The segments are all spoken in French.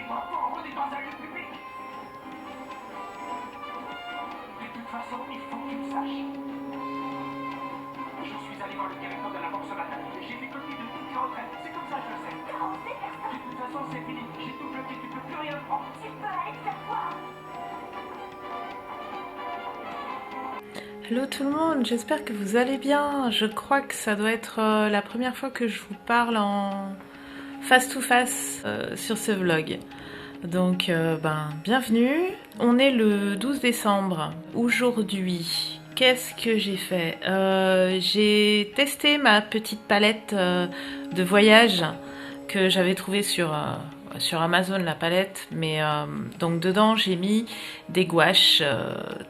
n'est pas fort, on est dans un lieu public. De toute façon, il faut que tu le saches. Je suis allé voir le directeur de la banque ce matin. J'ai fait copie de toutes les retraites. C'est comme ça que je le sais. Non, c'est personne. De toute façon, c'est fini. J'ai tout bloqué, tu peux plus rien prendre. Tu peux aller te faire voir. Hello tout le monde, j'espère que vous allez bien. Je crois que ça doit être la première fois que je vous parle en face to face sur ce vlog. Donc bienvenue. On est le 12 décembre. Aujourd'hui, qu'est-ce que j'ai fait? J'ai testé ma petite palette de voyage que j'avais trouvée sur Amazon, la palette. Mais donc dedans j'ai mis des gouaches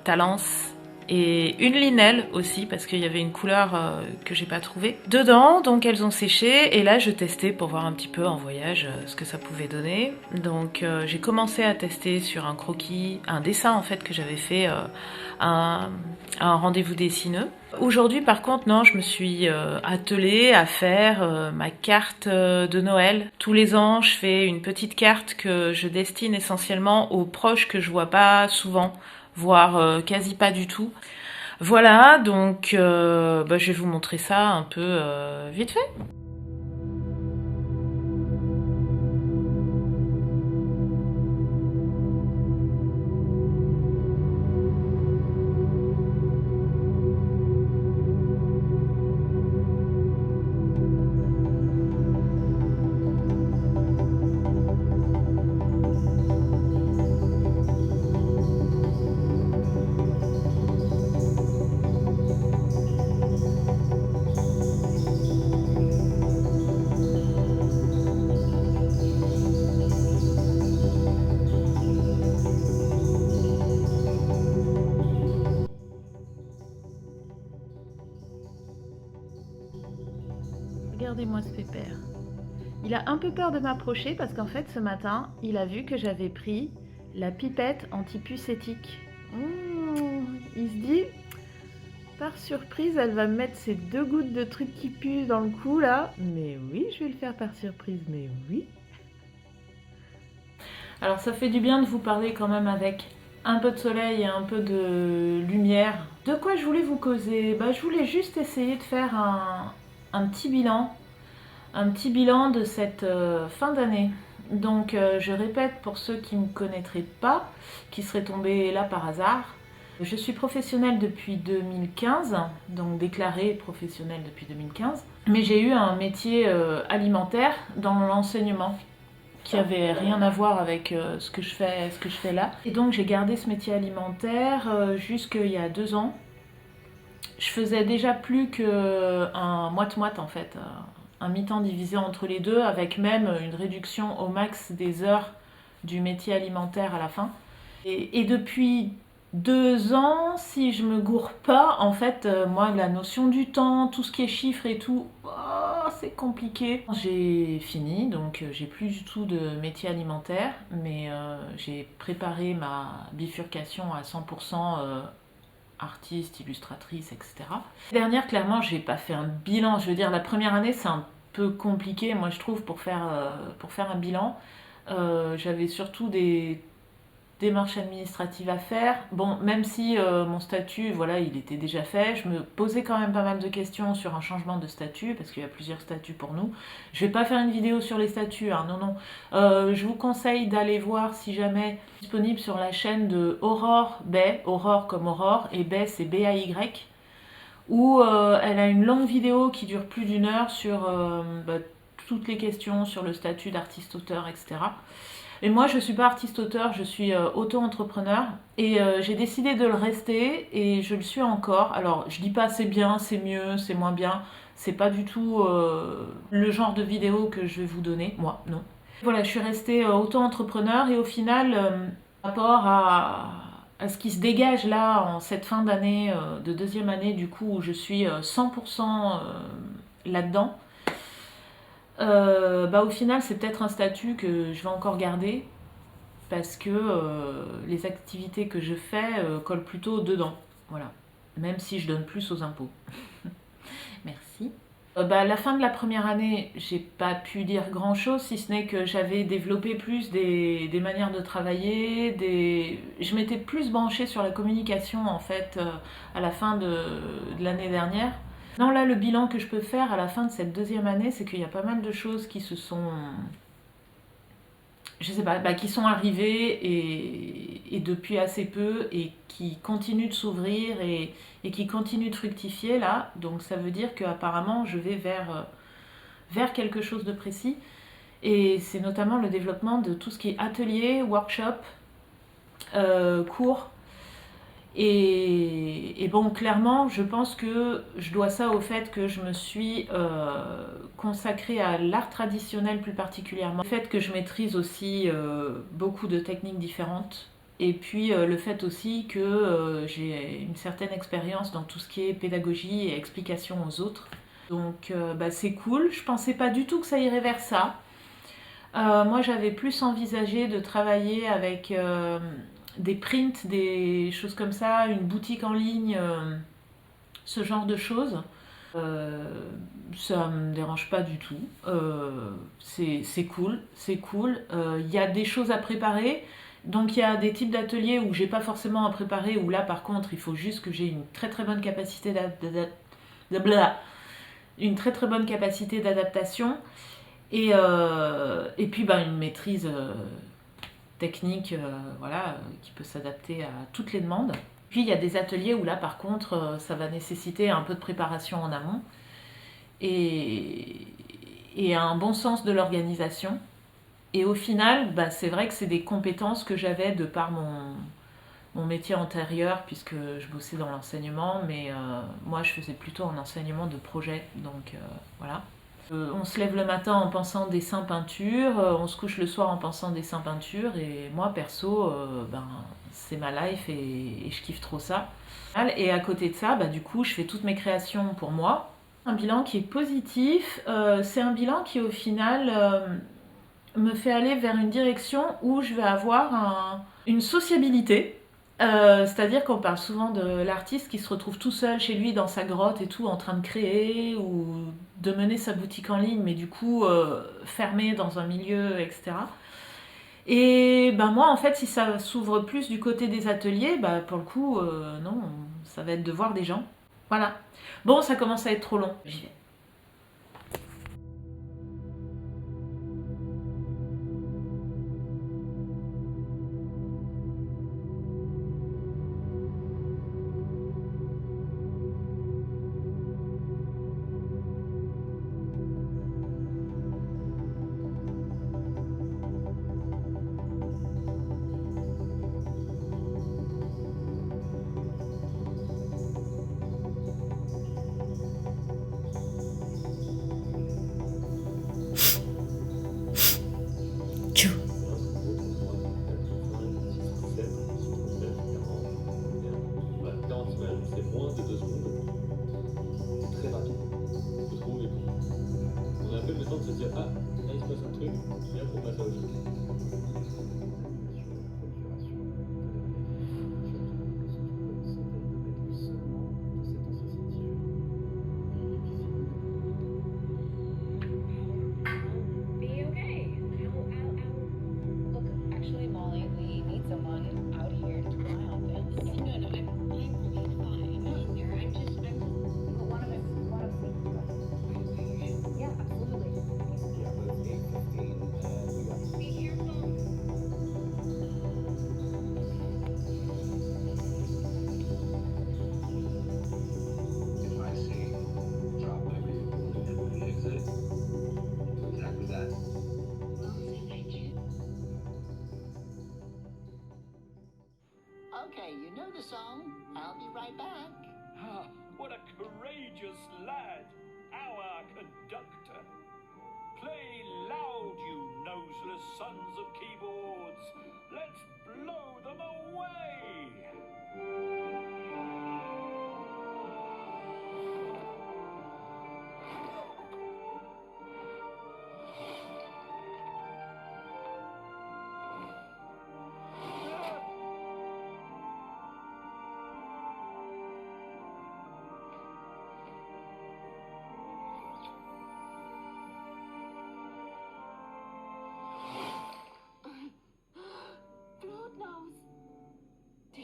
Talence et une linelle aussi parce qu'il y avait une couleur que j'ai pas trouvée dedans, donc elles ont séché et là je testais pour voir un petit peu en voyage ce que ça pouvait donner. Donc j'ai commencé à tester sur un croquis, un dessin en fait que j'avais fait un rendez-vous dessineux. Aujourd'hui par contre non, je me suis attelée à faire ma carte de Noël. Tous les ans je fais une petite carte que je destine essentiellement aux proches que je vois pas souvent, voire quasi pas du tout. Voilà, donc je vais vous montrer ça un peu vite fait. Regardez-moi ce pépère. Il a un peu peur de m'approcher parce qu'en fait ce matin, il a vu que j'avais pris la pipette anti-pucétique. Il se dit, par surprise, elle va me mettre ces 2 gouttes de trucs qui puent dans le cou là. Mais oui, je vais le faire par surprise, mais oui. Alors ça fait du bien de vous parler quand même avec un peu de soleil et un peu de lumière. De quoi je voulais vous causer? Je voulais juste essayer de faire un petit bilan de cette fin d'année. Donc je répète pour ceux qui ne me connaîtraient pas, qui seraient tombés là par hasard. Je suis professionnelle depuis 2015, donc déclarée professionnelle depuis 2015. Mais j'ai eu un métier alimentaire dans l'enseignement qui avait rien à voir avec ce que je fais là. Et donc j'ai gardé ce métier alimentaire jusqu'il y a 2 ans. Je faisais déjà plus qu'un moite-moite en fait, un mi-temps divisé entre les deux, avec même une réduction au max des heures du métier alimentaire à la fin. Et depuis 2 ans, si je me gourre pas, en fait, moi, la notion du temps, tout ce qui est chiffres et tout, c'est compliqué. J'ai fini, donc j'ai plus du tout de métier alimentaire, mais j'ai préparé ma bifurcation à 100%. Artiste, illustratrice, etc. Dernière, clairement, j'ai pas fait un bilan. Je veux dire, la première année, c'est un peu compliqué, moi, je trouve, pour faire un bilan. J'avais surtout des démarches administratives à faire. Bon, même si mon statut, voilà, il était déjà fait, je me posais quand même pas mal de questions sur un changement de statut, parce qu'il y a plusieurs statuts pour nous. Je vais pas faire une vidéo sur les statuts, hein, non. Je vous conseille d'aller voir, si jamais, disponible sur la chaîne de Aurore Bay, Aurore comme Aurore, et Bay c'est B-A-Y, où elle a une longue vidéo qui dure plus d'1 heure sur toutes les questions sur le statut d'artiste-auteur, etc. Et moi, je ne suis pas artiste-auteur, je suis auto-entrepreneur. Et j'ai décidé de le rester et je le suis encore. Alors, je dis pas c'est bien, c'est mieux, c'est moins bien. C'est pas du tout le genre de vidéo que je vais vous donner. Moi, non. Voilà, je suis restée auto-entrepreneur et au final, par rapport à ce qui se dégage là en cette fin d'année, de 2e année, du coup, où je suis 100% là-dedans, au final c'est peut-être un statut que je vais encore garder parce que les activités que je fais collent plutôt dedans, voilà, même si je donne plus aux impôts. Merci. À la fin de la première année, j'ai pas pu dire grand chose, si ce n'est que j'avais développé plus des manières de travailler, je m'étais plus branchée sur la communication en fait à la fin de l'année dernière. Non, là, le bilan que je peux faire à la fin de cette deuxième année, c'est qu'il y a pas mal de choses qui se sont, je sais pas, qui sont arrivées et depuis assez peu et qui continuent de s'ouvrir et qui continuent de fructifier là. Donc ça veut dire qu'apparemment je vais vers quelque chose de précis. Et c'est notamment le développement de tout ce qui est atelier, workshop, cours. Et bon, clairement, je pense que je dois ça au fait que je me suis consacrée à l'art traditionnel plus particulièrement. Le fait que je maîtrise aussi beaucoup de techniques différentes. Et puis le fait aussi que j'ai une certaine expérience dans tout ce qui est pédagogie et explication aux autres. Donc c'est cool. Je pensais pas du tout que ça irait vers ça. Moi, j'avais plus envisagé de travailler avec des prints, des choses comme ça, une boutique en ligne, ce genre de choses. Ça me dérange pas du tout. C'est cool, c'est cool. Il y a des choses à préparer. Donc il y a des types d'ateliers où j'ai pas forcément à préparer, où là par contre il faut juste que j'ai une très très bonne capacité une très très bonne capacité d'adaptation et puis une maîtrise technique voilà, qui peut s'adapter à toutes les demandes. Puis il y a des ateliers où là par contre ça va nécessiter un peu de préparation en amont et un bon sens de l'organisation. Et au final, c'est vrai que c'est des compétences que j'avais de par mon métier antérieur, puisque je bossais dans l'enseignement, mais moi je faisais plutôt un enseignement de projet, donc voilà. On se lève le matin en pensant dessin peinture, on se couche le soir en pensant dessin peinture, et moi perso, c'est ma life et je kiffe trop ça. Et à côté de ça, du coup, je fais toutes mes créations pour moi. Un bilan qui est positif, c'est un bilan qui au final me fait aller vers une direction où je vais avoir une sociabilité. C'est-à-dire qu'on parle souvent de l'artiste qui se retrouve tout seul chez lui dans sa grotte et tout en train de créer ou de mener sa boutique en ligne mais du coup fermé dans un milieu, etc. Et moi en fait si ça s'ouvre plus du côté des ateliers, pour le coup non, ça va être de voir des gens. Voilà. Bon, ça commence à être trop long, j'y vais. C'est moins de 2 secondes. C'est très rapide. Je trouve. On a un peu le temps de se dire, ah, là il se passe un truc, et hop, on passe à autre chose. Be okay. I'll look. Actually, Molly, we need someone out here to keep an eye on this. No, I'm really fine. No, Sarah, but one of us Yeah, absolutely. Yeah, but it's 8:15 and we got Be careful. If I say drop my vehicle and we exit, exactly that. Thank you. Okay, you know the song. I'll be right back. Ah, what a courageous lad, our conductor. Play loud, you noseless sons of keyboards. Let's blow them away.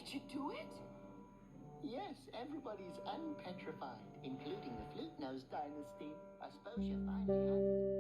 Did you do it? Yes, everybody's unpetrified, including the Flute Nose Dynasty. I suppose you finally have it.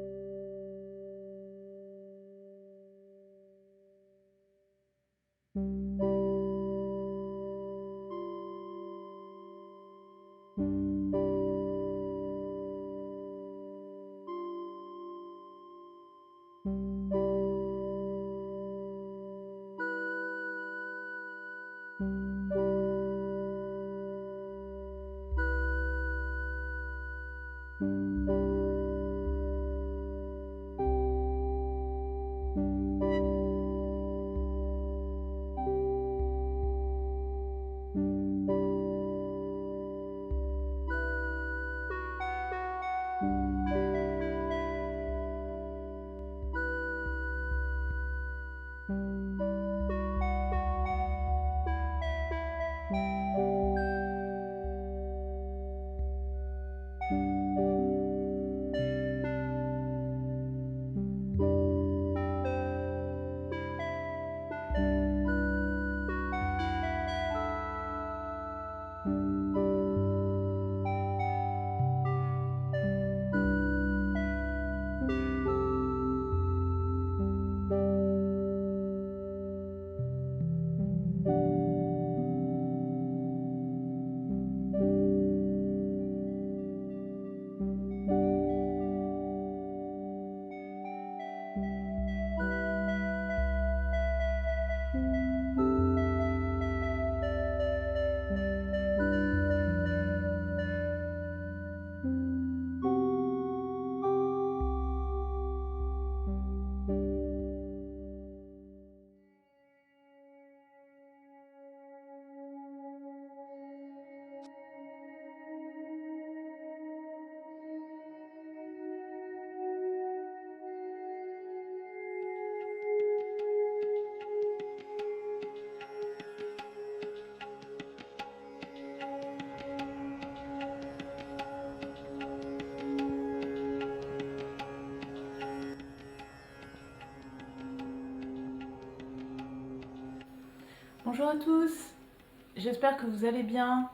Bonjour à tous, j'espère que vous allez bien.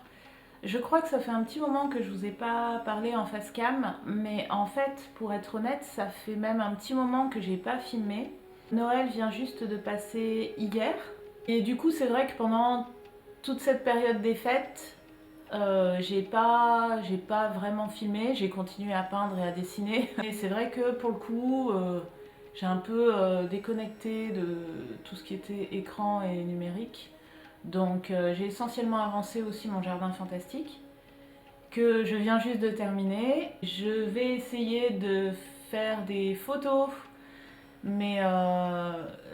Je crois que ça fait un petit moment que je vous ai pas parlé en face cam, mais en fait, pour être honnête, ça fait même un petit moment que j'ai pas filmé. Noël vient juste de passer hier, et du coup c'est vrai que pendant toute cette période des fêtes, j'ai pas vraiment filmé, j'ai continué à peindre et à dessiner. Et c'est vrai que pour le coup, j'ai un peu déconnecté de tout ce qui était écran et numérique. Donc j'ai essentiellement avancé aussi mon jardin fantastique, que je viens juste de terminer. Je vais essayer de faire des photos, mais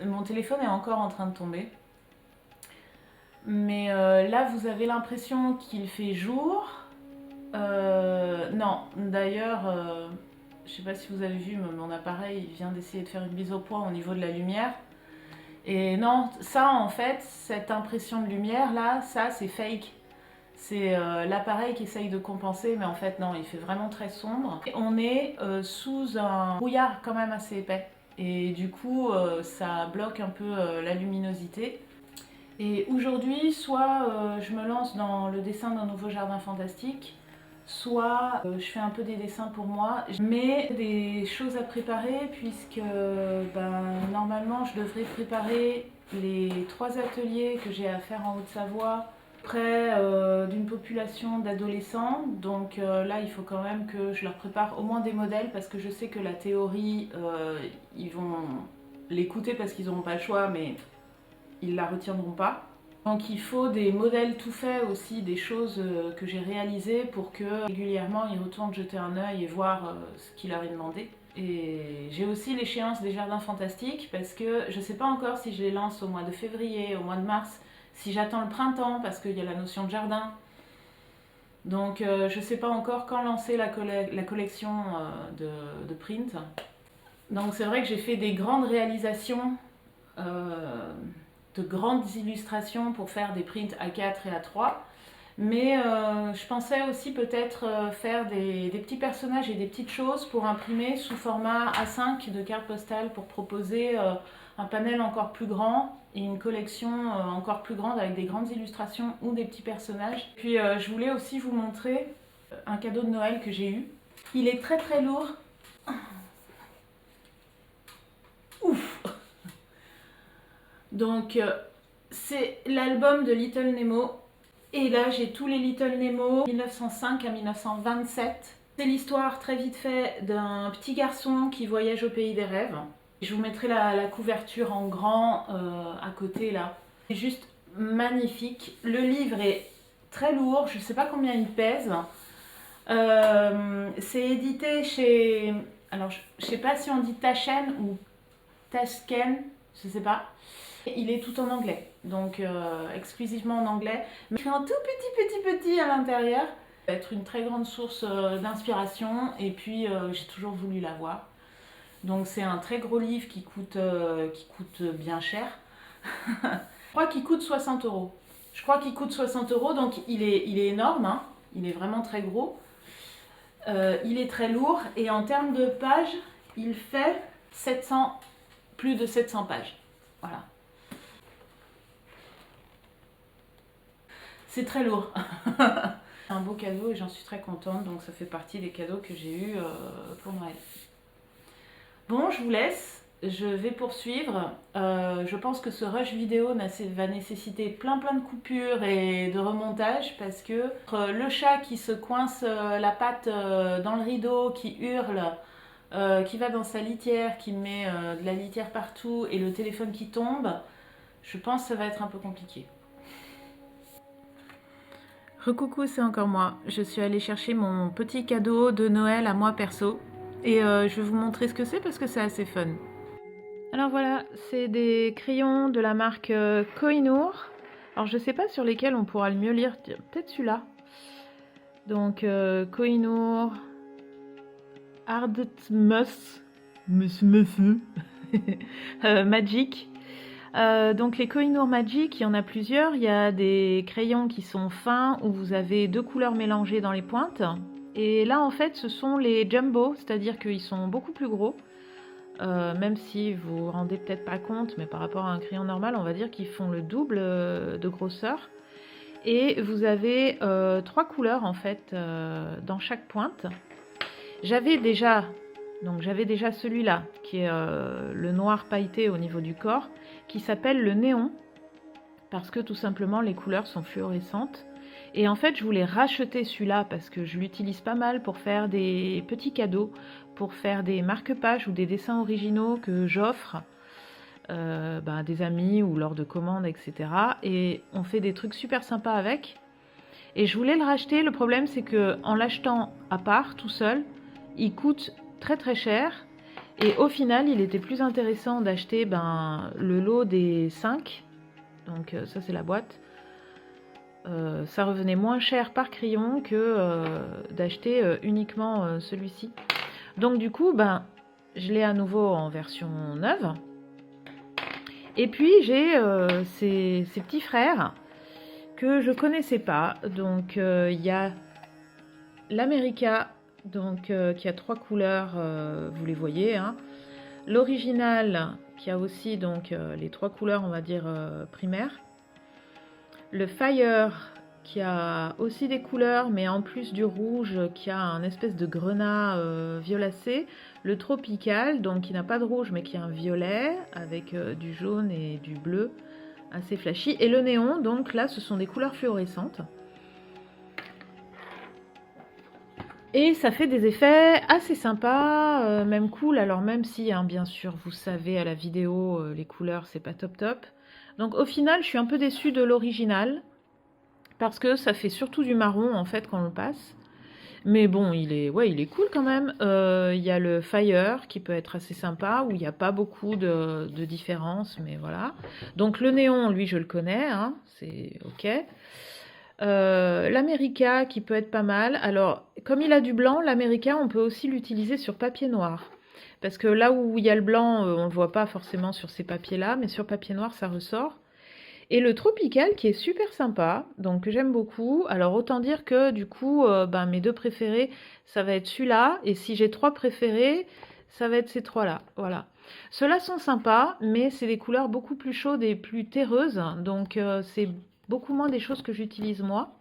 mon téléphone est encore en train de tomber. Mais là vous avez l'impression qu'il fait jour. Non, d'ailleurs, je sais pas si vous avez vu, mais mon appareil vient d'essayer de faire une mise au point au niveau de la lumière. Et non, ça en fait, cette impression de lumière là, ça c'est fake. C'est l'appareil qui essaye de compenser, mais en fait non, il fait vraiment très sombre. Et on est sous un brouillard quand même assez épais. Et du coup, ça bloque un peu la luminosité. Et aujourd'hui, soit je me lance dans le dessin d'un nouveau jardin fantastique, soit je fais un peu des dessins pour moi, mais des choses à préparer puisque normalement je devrais préparer les 3 ateliers que j'ai à faire en Haute-Savoie près d'une population d'adolescents. Donc là il faut quand même que je leur prépare au moins des modèles parce que je sais que la théorie ils vont l'écouter parce qu'ils n'auront pas le choix, mais ils la retiendront pas. Donc il faut des modèles tout faits aussi, des choses que j'ai réalisées pour que régulièrement ils retournent jeter un œil et voir ce qu'il leur est demandé. Et j'ai aussi l'échéance des jardins fantastiques parce que je ne sais pas encore si je les lance au mois de février, au mois de mars, si j'attends le printemps parce qu'il y a la notion de jardin. Donc je ne sais pas encore quand lancer la collection de print. Donc c'est vrai que j'ai fait des grandes réalisations, de grandes illustrations pour faire des prints A4 et A3, mais je pensais aussi peut-être faire des petits personnages et des petites choses pour imprimer sous format A5 de carte postale pour proposer un panel encore plus grand et une collection encore plus grande avec des grandes illustrations ou des petits personnages. Puis je voulais aussi vous montrer un cadeau de Noël que j'ai eu. Il est très très lourd. Ouf! Donc c'est l'album de Little Nemo. Et là j'ai tous les Little Nemo 1905 à 1927. C'est l'histoire très vite fait d'un petit garçon qui voyage au pays des rêves. Je vous mettrai la couverture en grand à côté là. C'est juste magnifique. Le livre est très lourd, je ne sais pas combien il pèse. C'est édité chez... Alors je ne sais pas si on dit Taschen ou Tasken, je ne sais pas. Il est tout en anglais, donc exclusivement en anglais. Mais écrit en tout petit à l'intérieur. Ça va être une très grande source d'inspiration et puis j'ai toujours voulu l'avoir. Donc c'est un très gros livre qui coûte bien cher. Je crois qu'il coûte 60 €. Je crois qu'il coûte 60 €, donc il est énorme, hein. Il est vraiment très gros. Il est très lourd et en termes de pages, il fait plus de 700 pages. Voilà. C'est très lourd. Un beau cadeau et j'en suis très contente, donc ça fait partie des cadeaux que j'ai eus pour Noël. Bon, je vous laisse, je vais poursuivre. Je pense que ce rush vidéo va nécessiter plein de coupures et de remontage parce que le chat qui se coince la patte dans le rideau, qui hurle, qui va dans sa litière, qui met de la litière partout et le téléphone qui tombe, je pense que ça va être un peu compliqué. Recoucou, c'est encore moi. Je suis allée chercher mon petit cadeau de Noël à moi perso. Et je vais vous montrer ce que c'est parce que c'est assez fun. Alors voilà, c'est des crayons de la marque Koh-i-Noor. Alors je sais pas sur lesquels on pourra le mieux lire, peut-être celui-là. Donc Koh-i-Noor, Ardtmus, Magic. Donc les Koh-i-Noor Magic, il y en a plusieurs. Il y a des crayons qui sont fins où vous avez 2 couleurs mélangées dans les pointes. Et là en fait ce sont les jumbo, c'est-à-dire qu'ils sont beaucoup plus gros. Même si vous vous rendez peut-être pas compte, mais par rapport à un crayon normal, on va dire qu'ils font le double de grosseur. Et vous avez 3 couleurs en fait dans chaque pointe. J'avais déjà celui-là, qui est le noir pailleté au niveau du corps, qui s'appelle le néon, parce que tout simplement les couleurs sont fluorescentes. Et en fait je voulais racheter celui-là parce que je l'utilise pas mal pour faire des petits cadeaux, pour faire des marque-pages ou des dessins originaux que j'offre à des amis ou lors de commandes, etc. Et on fait des trucs super sympas avec. Et je voulais le racheter, le problème c'est que en l'achetant à part, tout seul, il coûte très cher. Et au final, il était plus intéressant d'acheter le lot des 5. Donc ça c'est la boîte. Ça revenait moins cher par crayon que d'acheter uniquement celui-ci. Donc du coup, je l'ai à nouveau en version neuve. Et puis j'ai ces petits frères que je connaissais pas. Donc il y a l'America, donc qui a 3 couleurs, vous les voyez, hein. L'original qui a aussi donc les 3 couleurs, on va dire primaires. Le Fire qui a aussi des couleurs, mais en plus du rouge qui a un espèce de grenat violacé. Le Tropical, donc qui n'a pas de rouge mais qui a un violet avec du jaune et du bleu assez flashy. Et le néon, donc là ce sont des couleurs fluorescentes. Et ça fait des effets assez sympas, même cool. Alors même si, hein, bien sûr, vous savez à la vidéo, les couleurs c'est pas top. Donc au final, je suis un peu déçue de l'original parce que ça fait surtout du marron en fait quand on le passe. Mais bon, il est cool quand même. Il y a le Fire qui peut être assez sympa où il n'y a pas beaucoup de différence, mais voilà. Donc le néon, lui, je le connais, hein, c'est ok. L'America qui peut être pas mal. Alors, comme il a du blanc, l'America, on peut aussi l'utiliser sur papier noir. Parce que là où il y a le blanc, on ne le voit pas forcément sur ces papiers-là, mais sur papier noir, ça ressort. Et le Tropical qui est super sympa, donc j'aime beaucoup. Alors autant dire que du coup, mes 2 préférés, ça va être celui-là. Et si j'ai 3 préférés, ça va être ces 3-là. Voilà. Ceux-là sont sympas, mais c'est des couleurs beaucoup plus chaudes et plus terreuses, donc c'est beaucoup moins des choses que j'utilise moi.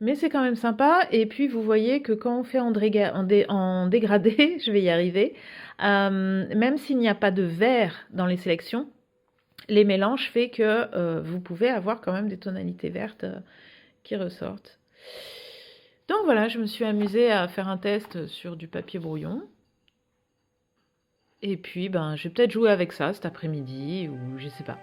Mais c'est quand même sympa, et puis vous voyez que quand on fait en dégradé, je vais y arriver, même s'il n'y a pas de vert dans les sélections, les mélanges fait que vous pouvez avoir quand même des tonalités vertes qui ressortent. Donc voilà, je me suis amusée à faire un test sur du papier brouillon. Et puis, ben, je vais peut-être jouer avec ça cet après-midi, ou je sais pas.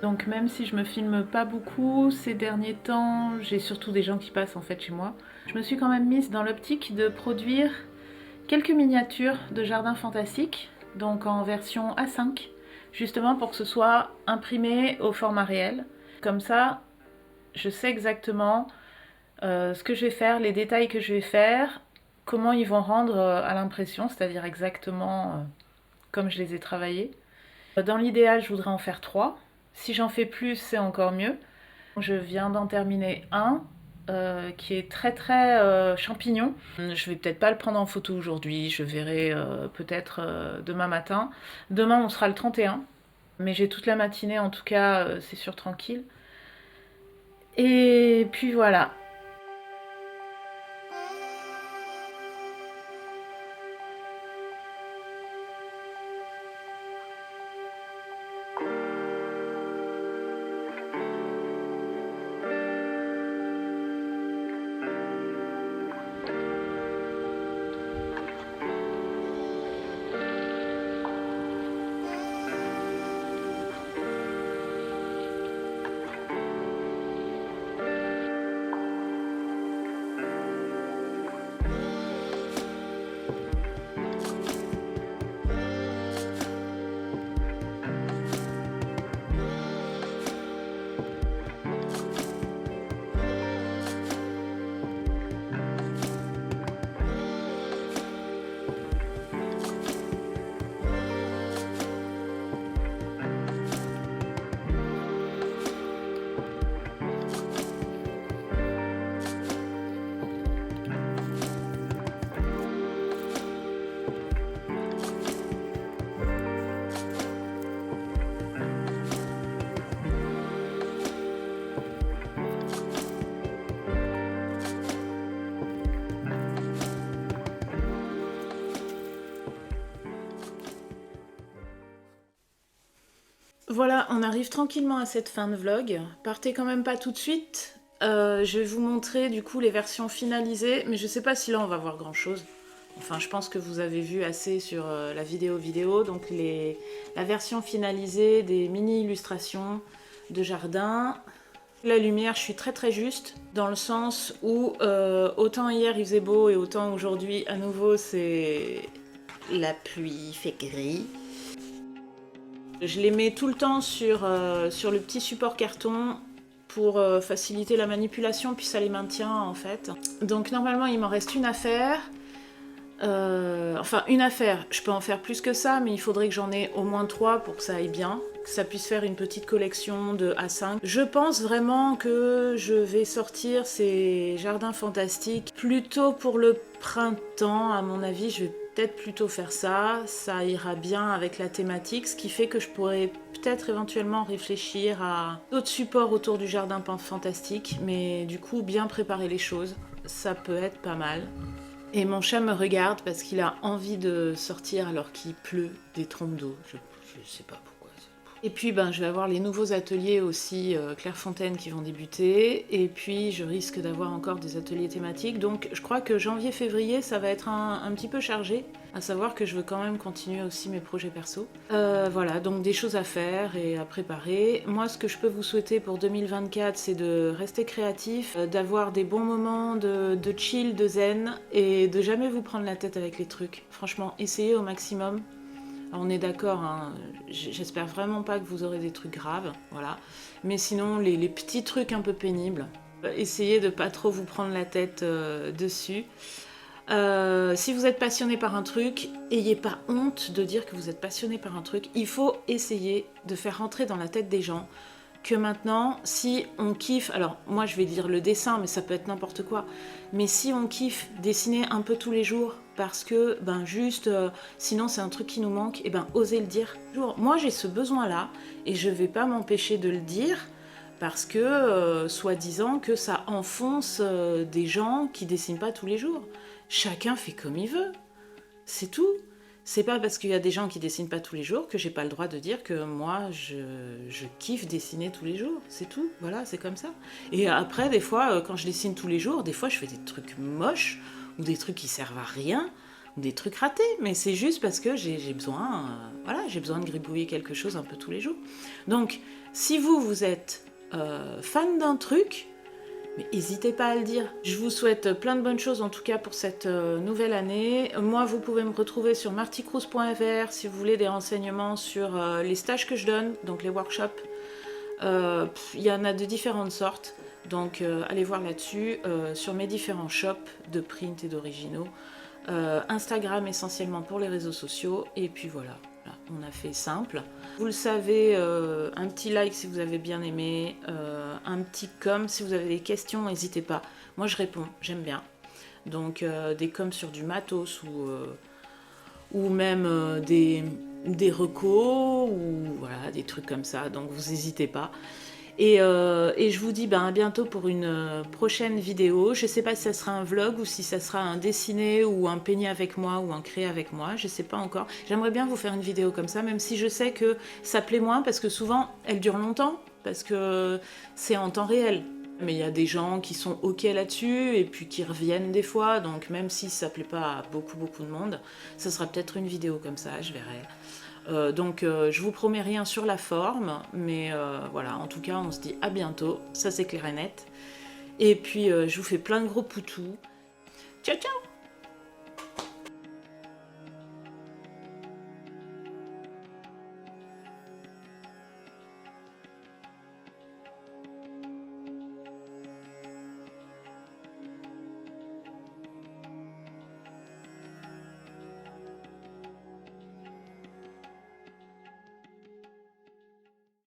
Donc même si je me filme pas beaucoup ces derniers temps, j'ai surtout des gens qui passent en fait chez moi, je me suis quand même mise dans l'optique de produire quelques miniatures de jardin fantastique, donc en version A5, justement pour que ce soit imprimé au format réel. Comme ça, je sais exactement ce que je vais faire, les détails que je vais faire, comment ils vont rendre à l'impression, c'est-à-dire exactement comme je les ai travaillés. Dans l'idéal, je voudrais en faire 3. Si j'en fais plus, c'est encore mieux. Je viens d'en terminer un qui est très champignon. Je vais peut-être pas le prendre en photo aujourd'hui, je verrai peut-être demain matin. Demain, on sera le 31, mais j'ai toute la matinée, en tout cas, c'est sûr, tranquille. Et puis voilà. Voilà, on arrive tranquillement à cette fin de vlog. Partez quand même pas tout de suite. Je vais vous montrer du coup les versions finalisées, mais je sais pas si là on va voir grand chose. Enfin, je pense que vous avez vu assez sur la vidéo, donc la version finalisée des mini-illustrations de jardin. La lumière, je suis très juste, dans le sens où autant hier il faisait beau et autant aujourd'hui à nouveau c'est la pluie, il fait gris. Je les mets tout le temps sur le petit support carton pour faciliter la manipulation, puis ça les maintient en fait. Donc normalement il m'en reste une affaire. Enfin une affaire, je peux en faire plus que ça, mais il faudrait que j'en ai au moins 3 pour que ça aille bien, que ça puisse faire une petite collection de A5. Je pense vraiment que je vais sortir ces jardins fantastiques plutôt pour le printemps, à mon avis. Je vais peut-être plutôt faire ça, ça ira bien avec la thématique, ce qui fait que je pourrais peut-être éventuellement réfléchir à d'autres supports autour du jardin fantastique, mais du coup bien préparer les choses, ça peut être pas mal. Et mon chat me regarde parce qu'il a envie de sortir alors qu'il pleut des trompes d'eau. Je sais pas pourquoi. Et puis je vais avoir les nouveaux ateliers aussi Clairefontaine qui vont débuter. Et puis je risque d'avoir encore des ateliers thématiques. Donc je crois que janvier-février ça va être un petit peu chargé. À savoir que je veux quand même continuer aussi mes projets perso. Voilà, donc des choses à faire et à préparer. Moi, ce que je peux vous souhaiter pour 2024, c'est de rester créatif, d'avoir des bons moments de chill, de zen, et de jamais vous prendre la tête avec les trucs. Franchement, essayez au maximum. Alors, on est d'accord, hein, j'espère vraiment pas que vous aurez des trucs graves, voilà. Mais sinon, les petits trucs un peu pénibles, essayez de pas trop vous prendre la tête dessus. Si vous êtes passionné par un truc, ayez pas honte de dire que vous êtes passionné par un truc. Il faut essayer de faire rentrer dans la tête des gens que maintenant, si on kiffe, alors moi je vais dire le dessin, mais ça peut être n'importe quoi, mais si on kiffe dessiner un peu tous les jours, parce que sinon c'est un truc qui nous manque, et osez le dire. Moi j'ai ce besoin-là, et je vais pas m'empêcher de le dire, parce que, soi-disant, que ça enfonce des gens qui dessinent pas tous les jours. Chacun fait comme il veut, c'est tout. C'est pas parce qu'il y a des gens qui dessinent pas tous les jours que j'ai pas le droit de dire que moi je kiffe dessiner tous les jours, c'est tout, voilà, c'est comme ça. Et après, des fois, quand je dessine tous les jours, des fois je fais des trucs moches, ou des trucs qui servent à rien, ou des trucs ratés, mais c'est juste parce que j'ai besoin, j'ai besoin de gribouiller quelque chose un peu tous les jours. Donc, si vous êtes fan d'un truc, mais n'hésitez pas à le dire. Je vous souhaite plein de bonnes choses en tout cas pour cette nouvelle année. Moi, vous pouvez me retrouver sur martycruz.fr si vous voulez des renseignements sur les stages que je donne, donc les workshops. Il y en a de différentes sortes, donc allez voir là-dessus, sur mes différents shops de print et d'originaux. Instagram essentiellement pour les réseaux sociaux, et puis voilà. On a fait simple. Vous le savez, un petit like si vous avez bien aimé, un petit com si vous avez des questions, n'hésitez pas. Moi je réponds, j'aime bien. Donc des coms sur du matos ou même des recos ou voilà, des trucs comme ça. Donc vous n'hésitez pas. Et je vous dis à bientôt pour une prochaine vidéo. Je sais pas si ça sera un vlog ou si ça sera un dessiné ou un peigné avec moi ou un créé avec moi. Je sais pas encore. J'aimerais bien vous faire une vidéo comme ça, même si je sais que ça plaît moins parce que souvent elle dure longtemps, parce que c'est en temps réel. Mais il y a des gens qui sont ok là-dessus et puis qui reviennent des fois. Donc même si ça plaît pas à beaucoup de monde, ça sera peut-être une vidéo comme ça, je verrai. Donc je vous promets rien sur la forme, mais voilà, en tout cas on se dit à bientôt, ça c'est clair et net. Et puis je vous fais plein de gros poutous. Ciao ciao!